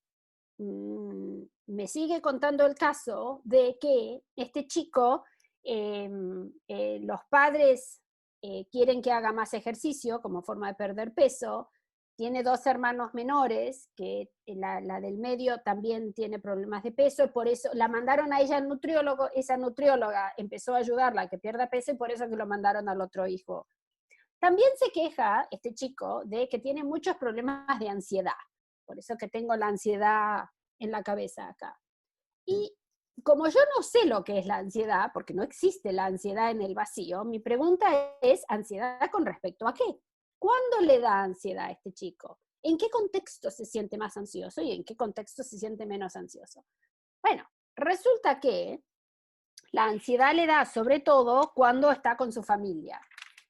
Speaker 2: me sigue contando el caso de que este chico, los padres quieren que haga más ejercicio como forma de perder peso, tiene 2 hermanos menores, que la del medio también tiene problemas de peso, y por eso la mandaron a ella al nutriólogo, esa nutrióloga empezó a ayudarla a que pierda peso, y por eso que lo mandaron al otro hijo. También se queja este chico de que tiene muchos problemas de ansiedad, por eso que tengo la ansiedad en la cabeza acá. Y como yo no sé lo que es la ansiedad, porque no existe la ansiedad en el vacío, mi pregunta es, ¿ansiedad con respecto a qué? ¿Cuándo le da ansiedad a este chico? ¿En qué contexto se siente más ansioso y en qué contexto se siente menos ansioso? Bueno, resulta que la ansiedad le da sobre todo cuando está con su familia.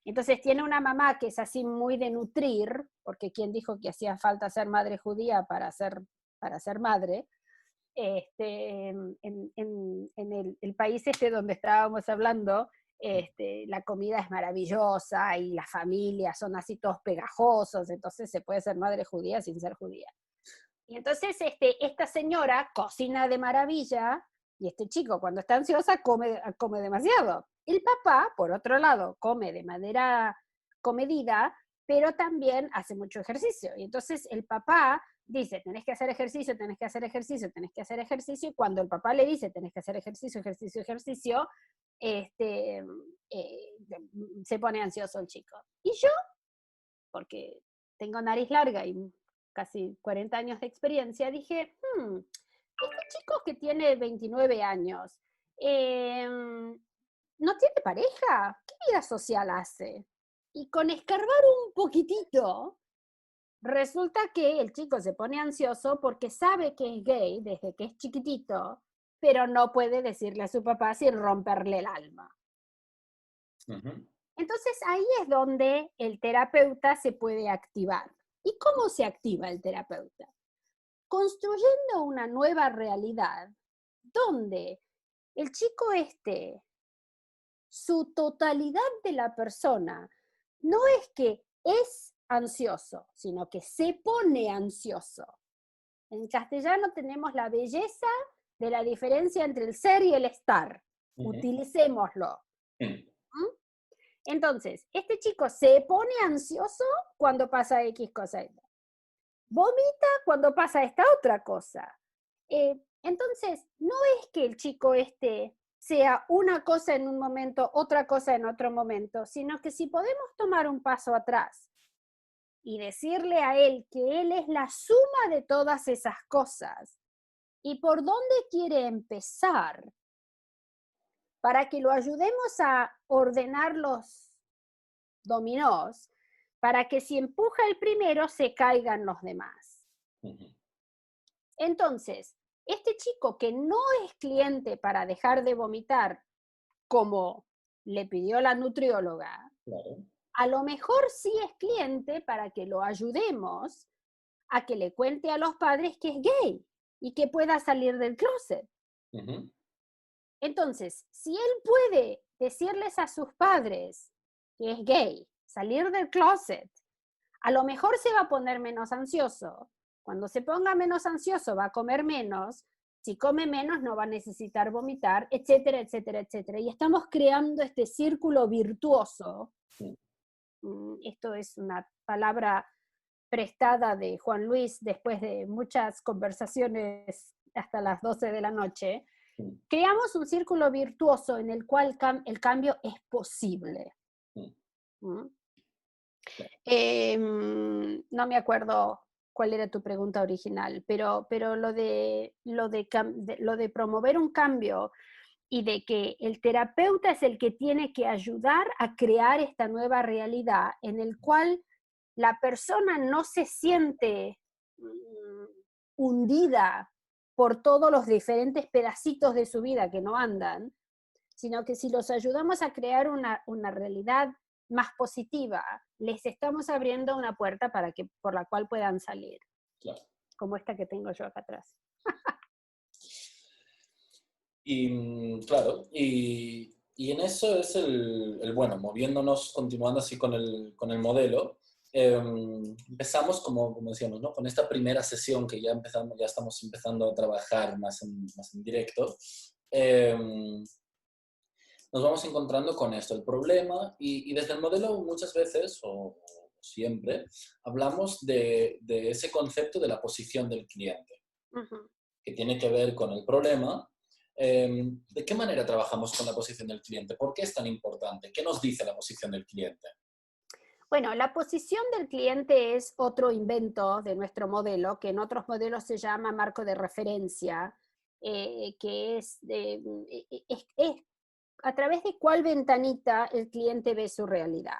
Speaker 2: Entonces tiene una mamá que es así muy de nutrir, porque quien dijo que hacía falta ser madre judía para ser madre. En el país este donde estábamos hablando, la comida es maravillosa y las familias son así todos pegajosos, entonces se puede ser madre judía sin ser judía. Y entonces esta señora cocina de maravilla y este chico cuando está ansiosa come demasiado. El papá, por otro lado, come de manera comedida, pero también hace mucho ejercicio. Y entonces el papá dice, tenés que hacer ejercicio, tenés que hacer ejercicio, tenés que hacer ejercicio, y cuando el papá le dice, tenés que hacer ejercicio, ejercicio, ejercicio, este, se pone ansioso el chico. Y yo, porque tengo nariz larga y casi 40 años de experiencia, dije, este chico que tiene 29 años, ¿no tiene pareja? ¿Qué vida social hace? Y con escarbar un poquitito, resulta que el chico se pone ansioso porque sabe que es gay desde que es chiquitito, pero no puede decirle a su papá sin romperle el alma.
Speaker 3: Ujú.
Speaker 2: Entonces ahí es donde el terapeuta se puede activar. ¿Y cómo se activa el terapeuta? Construyendo una nueva realidad donde el chico su totalidad de la persona, no es que es ansioso, sino que se pone ansioso. En castellano tenemos la belleza de la diferencia entre el ser y el estar.
Speaker 3: Ujú.
Speaker 2: Utilicémoslo.
Speaker 3: Mm.
Speaker 2: ¿Mm? Entonces, este chico se pone ansioso cuando pasa X cosa. Vomita cuando pasa esta otra cosa. Entonces, no es que el chico sea una cosa en un momento, otra cosa en otro momento, sino que si podemos tomar un paso atrás y decirle a él que él es la suma de todas esas cosas y por dónde quiere empezar para que lo ayudemos a ordenar los dominós, para que si empuja el primero se caigan los demás.
Speaker 3: Ujú.
Speaker 2: Entonces, este chico que no es cliente para dejar de vomitar, como le pidió la nutrióloga,
Speaker 3: Claro.
Speaker 2: a lo mejor sí es cliente para que lo ayudemos a que le cuente a los padres que es gay y que pueda salir del closet.
Speaker 3: Ujú.
Speaker 2: Entonces, si él puede decirles a sus padres que es gay, salir del closet, a lo mejor se va a poner menos ansioso. Cuando se ponga menos ansioso va a comer menos. Si come menos no va a necesitar vomitar, etcétera, etcétera, etcétera. Y estamos creando este círculo virtuoso. Esto es una palabra prestada de Juan Luis después de muchas conversaciones hasta las 12 de la noche, creamos un círculo virtuoso en el cual el cambio es posible. ¿Mm? No me acuerdo cuál era tu pregunta original, pero lo de promover un cambio y de que el terapeuta es el que tiene que ayudar a crear esta nueva realidad en el cual la persona no se siente hundida por todos los diferentes pedacitos de su vida que no andan, sino que si los ayudamos a crear una realidad más positiva, les estamos abriendo una puerta por la cual puedan salir.
Speaker 3: Claro.
Speaker 2: Como esta que tengo yo acá atrás.
Speaker 3: Y claro, y en eso es bueno, moviéndonos, continuando así con el modelo, empezamos, como decíamos, ¿no? Con esta primera sesión que ya estamos empezando a trabajar más en directo, nos vamos encontrando con esto, el problema, y desde el modelo muchas veces, o siempre, hablamos de ese concepto de la posición del cliente, que tiene que ver con el problema. ¿De qué manera trabajamos con la posición del cliente? ¿Por qué es tan importante? ¿Qué nos dice la posición del cliente?
Speaker 2: Bueno, la posición del cliente es otro invento de nuestro modelo, que en otros modelos se llama marco de referencia, que es a través de cuál ventanita el cliente ve su realidad.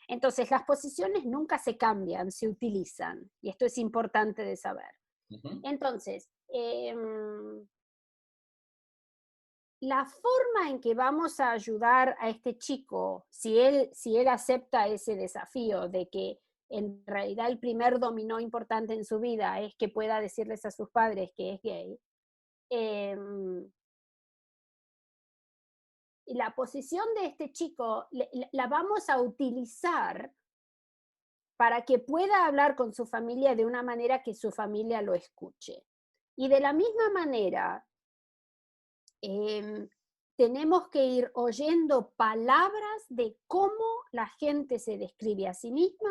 Speaker 2: Entonces, las posiciones nunca se cambian, se utilizan, y esto es importante de saber. Entonces, la forma en que vamos a ayudar a este chico, si él acepta ese desafío de que en realidad el primer dominó importante en su vida es que pueda decirles a sus padres que es gay, la posición de este chico la vamos a utilizar para que pueda hablar con su familia de una manera que su familia lo escuche. Y de la misma manera, tenemos que ir oyendo palabras de cómo la gente se describe a sí misma,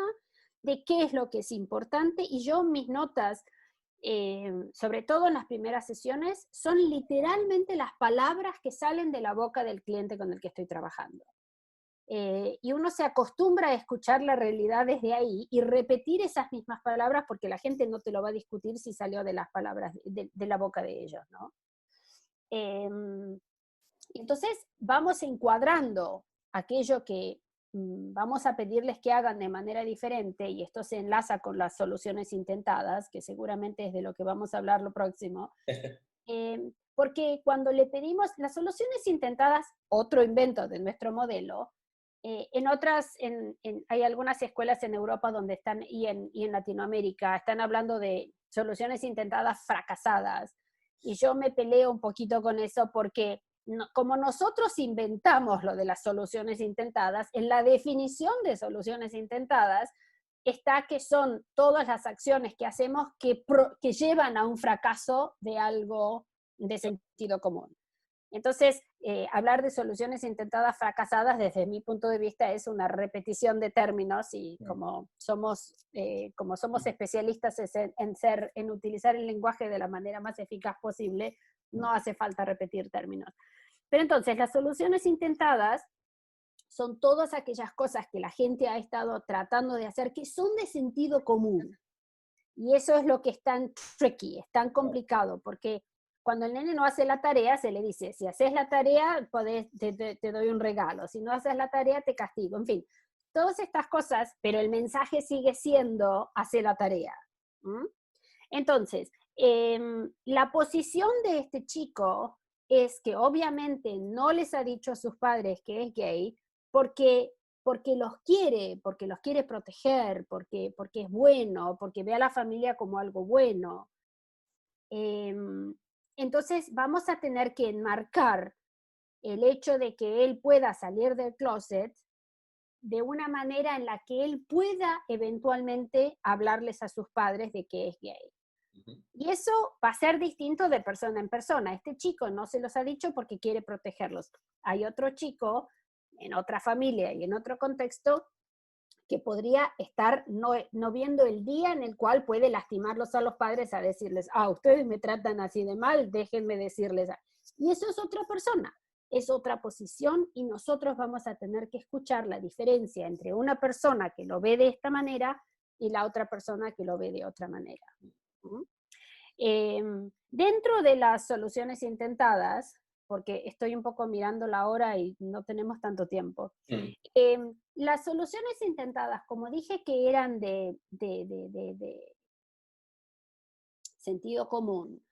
Speaker 2: de qué es lo que es importante, y yo mis notas, sobre todo en las primeras sesiones, son literalmente las palabras que salen de la boca del cliente con el que estoy trabajando. Y uno se acostumbra a escuchar la realidad desde ahí y repetir esas mismas palabras porque la gente no te lo va a discutir si salió de las palabras de la boca de ellos, ¿no? Entonces vamos encuadrando aquello que vamos a pedirles que hagan de manera diferente, y esto se enlaza con las soluciones intentadas, que seguramente es de lo que vamos a hablar lo próximo, porque cuando le pedimos las soluciones intentadas, otro invento de nuestro modelo, hay algunas escuelas en Europa donde están, y en Latinoamérica, están hablando de soluciones intentadas fracasadas, y yo me peleo un poquito con eso porque como nosotros inventamos lo de las soluciones intentadas, en la definición de soluciones intentadas está que son todas las acciones que hacemos que llevan a un fracaso de algo de sentido común. Entonces, hablar de soluciones intentadas fracasadas, desde mi punto de vista, es una repetición de términos, y como somos especialistas en utilizar el lenguaje de la manera más eficaz posible, no hace falta repetir términos. Pero entonces, las soluciones intentadas son todas aquellas cosas que la gente ha estado tratando de hacer que son de sentido común. Y eso es lo que es tan tricky, es tan complicado, porque cuando el nene no hace la tarea, se le dice, si haces la tarea, te doy un regalo, si no haces la tarea, te castigo, en fin. Todas estas cosas, pero el mensaje sigue siendo, hace la tarea. Entonces, la posición de este chico es que obviamente no les ha dicho a sus padres que es gay, porque los quiere proteger, porque es bueno, porque ve a la familia como algo bueno. Entonces vamos a tener que enmarcar el hecho de que él pueda salir del closet de una manera en la que él pueda eventualmente hablarles a sus padres de que es gay. Y eso va a ser distinto de persona en persona. Este chico no se los ha dicho porque quiere protegerlos. Hay otro chico en otra familia y en otro contexto que podría estar no viendo el día en el cual puede lastimarlos a los padres a decirles, ustedes me tratan así de mal, déjenme decirles. Y eso es otra persona, es otra posición, y nosotros vamos a tener que escuchar la diferencia entre una persona que lo ve de esta manera y la otra persona que lo ve de otra manera. Dentro de las soluciones intentadas, porque estoy un poco mirando la hora y no tenemos tanto tiempo, las soluciones intentadas, como dije que eran de sentido común,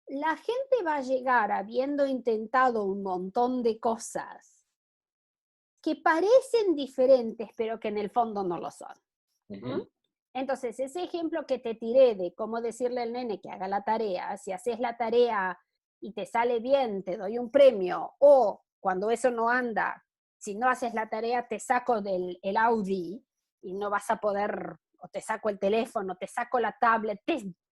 Speaker 2: la gente va a llegar habiendo intentado un montón de cosas que parecen diferentes, pero que en el fondo no lo son. Entonces, ese ejemplo que te tiré de cómo decirle al nene que haga la tarea, si haces la tarea y te sale bien, te doy un premio, o cuando eso no anda, si no haces la tarea, te saco el Audi y no vas a poder, o te saco el teléfono, te saco la tablet,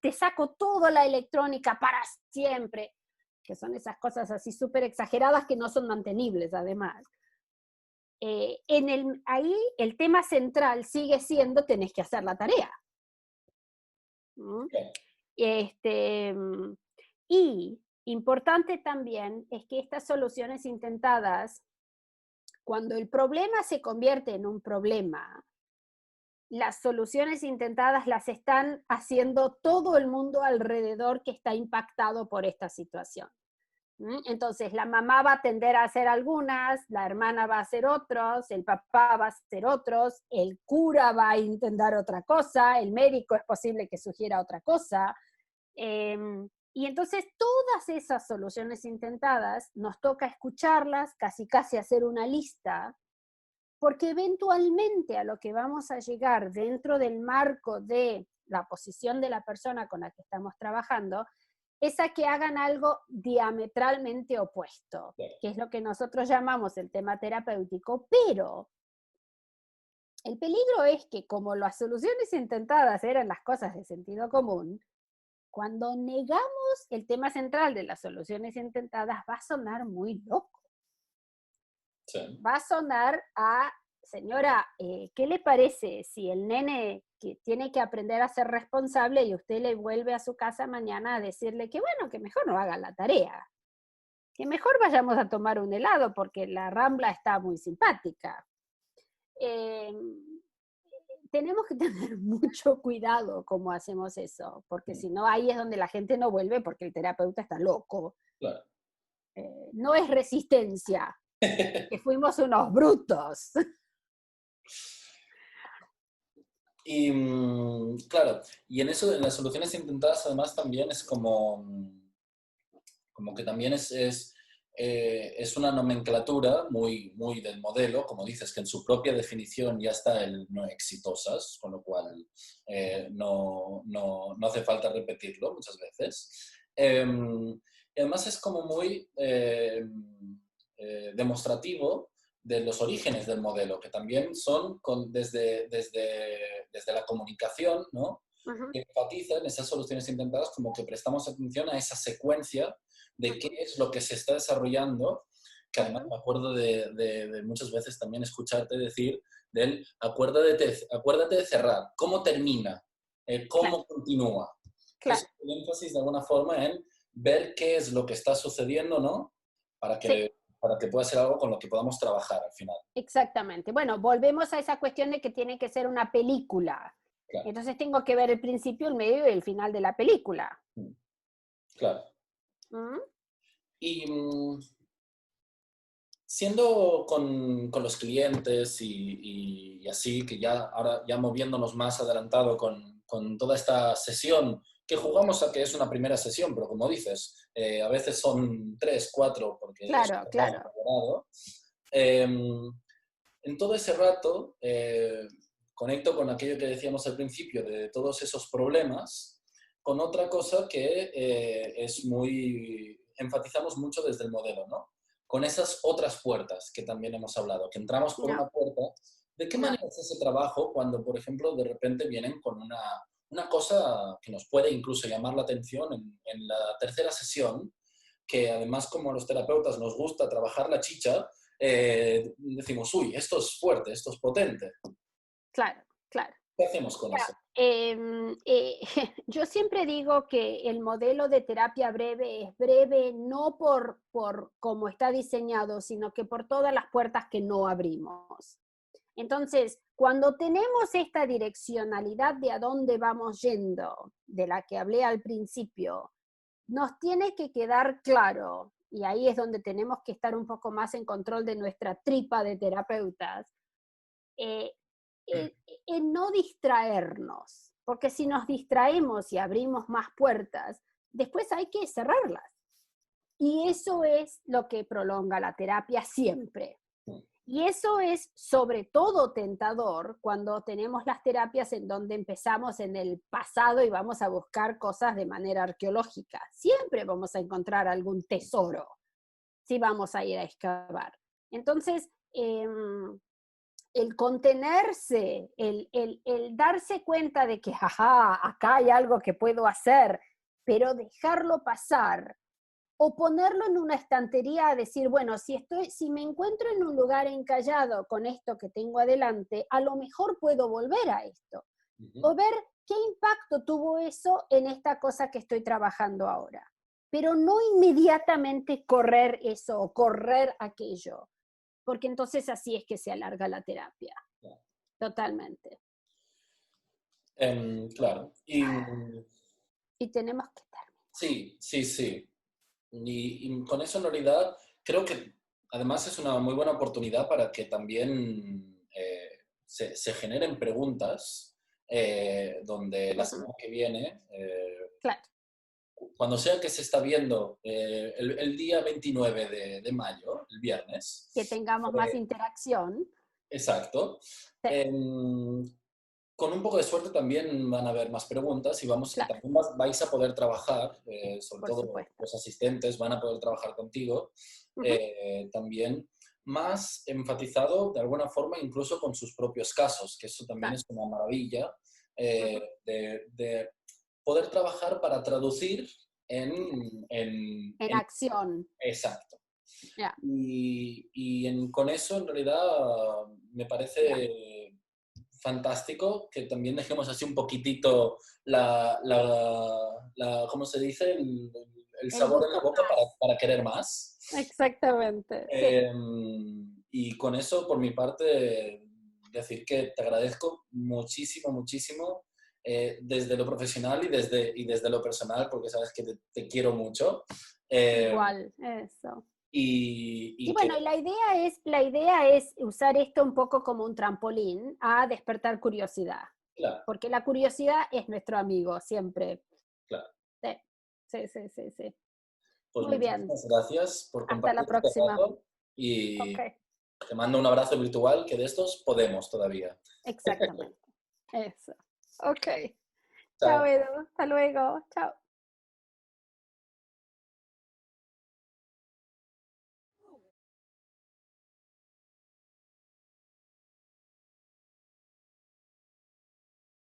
Speaker 2: te saco toda la electrónica para siempre, que son esas cosas así súper exageradas que no son mantenibles, además. Ahí el tema central sigue siendo tenés que hacer la tarea. Y importante también es que estas soluciones intentadas, cuando el problema se convierte en un problema, las soluciones intentadas las están haciendo todo el mundo alrededor que está impactado por esta situación. Entonces, la mamá va a tender a hacer algunas, la hermana va a hacer otros, el papá va a hacer otros, el cura va a intentar otra cosa, el médico es posible que sugiera otra cosa. Y entonces, todas esas soluciones intentadas, nos toca escucharlas, casi hacer una lista, porque eventualmente a lo que vamos a llegar dentro del marco de la posición de la persona con la que estamos trabajando, es a que hagan algo diametralmente opuesto, que es lo que nosotros llamamos el tema terapéutico, pero el peligro es que como las soluciones intentadas eran las cosas de sentido común, cuando negamos el tema central de las soluciones intentadas va a sonar muy loco. Sí. Va a sonar a, señora, ¿qué le parece si el nene que tiene que aprender a ser responsable y usted le vuelve a su casa mañana a decirle que bueno, que mejor no haga la tarea, que mejor vayamos a tomar un helado porque la Rambla está muy simpática? Tenemos que tener mucho cuidado cómo hacemos eso, porque si no, ahí es donde la gente no vuelve porque el terapeuta está loco. Claro. No es resistencia, que fuimos unos brutos.
Speaker 3: Y claro, y en eso, en las soluciones intentadas, además también es como que también es una nomenclatura muy del modelo, como dices, que en su propia definición ya está el no exitosas, con lo cual no hace falta repetirlo muchas veces. Y además es como muy demostrativo de los orígenes del modelo, que también son desde la comunicación, ¿no? Que enfatizan esas soluciones intentadas como que prestamos atención a esa secuencia de qué es lo que se está desarrollando, que además me acuerdo de muchas veces también escucharte decir del acuérdate de cerrar, cómo termina, cómo continúa. Claro. Es un énfasis de alguna forma en ver qué es lo que está sucediendo, ¿no? Para que pueda ser algo con lo que podamos trabajar al final.
Speaker 2: Exactamente. Bueno, volvemos a esa cuestión de que tiene que ser una película. Claro. Entonces tengo que ver el principio, el medio y el final de la película.
Speaker 3: Claro. Y siendo con los clientes y así, que ya ahora ya moviéndonos más adelantado con toda esta sesión, que jugamos a que es una primera sesión, pero como dices, a veces son 3, 4, porque
Speaker 2: claro.
Speaker 3: En todo ese rato, conecto con aquello que decíamos al principio de todos esos problemas, con otra cosa que enfatizamos mucho desde el modelo, ¿no? Con esas otras puertas que también hemos hablado, que entramos por una puerta. ¿De qué manera es ese trabajo cuando, por ejemplo, de repente vienen con una cosa que nos puede incluso llamar la atención en la tercera sesión, que además como a los terapeutas nos gusta trabajar la chicha, decimos, uy, esto es fuerte, esto es potente.
Speaker 2: Claro, claro.
Speaker 3: ¿Qué hacemos con eso?
Speaker 2: Yo siempre digo que el modelo de terapia breve es breve no por cómo está diseñado, sino que por todas las puertas que no abrimos. Entonces, cuando tenemos esta direccionalidad de a dónde vamos yendo, de la que hablé al principio, nos tiene que quedar claro, y ahí es donde tenemos que estar un poco más en control de nuestra tripa de terapeutas, en no distraernos, porque si nos distraemos y abrimos más puertas, después hay que cerrarlas. Y eso es lo que prolonga la terapia siempre. Y eso es sobre todo tentador cuando tenemos las terapias en donde empezamos en el pasado y vamos a buscar cosas de manera arqueológica. Siempre vamos a encontrar algún tesoro si vamos a ir a excavar. Entonces, el contenerse, el darse cuenta de que, jaja, acá hay algo que puedo hacer, pero dejarlo pasar, o ponerlo en una estantería a decir, bueno, si me encuentro en un lugar encallado con esto que tengo adelante, a lo mejor puedo volver a esto. O ver qué impacto tuvo eso en esta cosa que estoy trabajando ahora. Pero no inmediatamente correr eso o correr aquello, porque entonces así es que se alarga la terapia. Totalmente.
Speaker 3: Claro.
Speaker 2: Y tenemos que terminar.
Speaker 3: Sí, sí, sí. Y con eso en realidad creo que además es una muy buena oportunidad para que también se generen preguntas donde la semana que viene,
Speaker 2: claro.
Speaker 3: cuando sea que se está viendo el día 29 de mayo, el viernes.
Speaker 2: Que tengamos más interacción.
Speaker 3: Exacto.
Speaker 2: Sí.
Speaker 3: Con un poco de suerte también van a haber más preguntas y
Speaker 2: Claro.
Speaker 3: también vais a poder trabajar, sobre
Speaker 2: Por
Speaker 3: todo
Speaker 2: supuesto.
Speaker 3: los asistentes van a poder trabajar contigo, también más enfatizado de alguna forma incluso con sus propios casos, que eso también es una maravilla, de poder trabajar para traducir en
Speaker 2: acción.
Speaker 3: Exacto.
Speaker 2: Yeah.
Speaker 3: Y con eso en realidad me parece fantástico que también dejemos así un poquitito ¿cómo se dice? El sabor en la boca para querer más.
Speaker 2: Exactamente.
Speaker 3: Y con eso, por mi parte, decir que te agradezco muchísimo, muchísimo, desde lo profesional y desde lo personal, porque sabes que te quiero mucho.
Speaker 2: Igual, eso.
Speaker 3: Y
Speaker 2: bueno, la idea es usar esto un poco como un trampolín a despertar curiosidad.
Speaker 3: Claro.
Speaker 2: Porque la curiosidad es nuestro amigo, siempre.
Speaker 3: Claro.
Speaker 2: Sí.
Speaker 3: Pues
Speaker 2: muy bien.
Speaker 3: Gracias por compartir.
Speaker 2: Hasta la próxima.
Speaker 3: Este rato y te mando un abrazo virtual, que de estos podemos todavía.
Speaker 2: Exactamente. Eso. Ok.
Speaker 3: Chao.
Speaker 2: Chao, Edu. Hasta luego. Chao.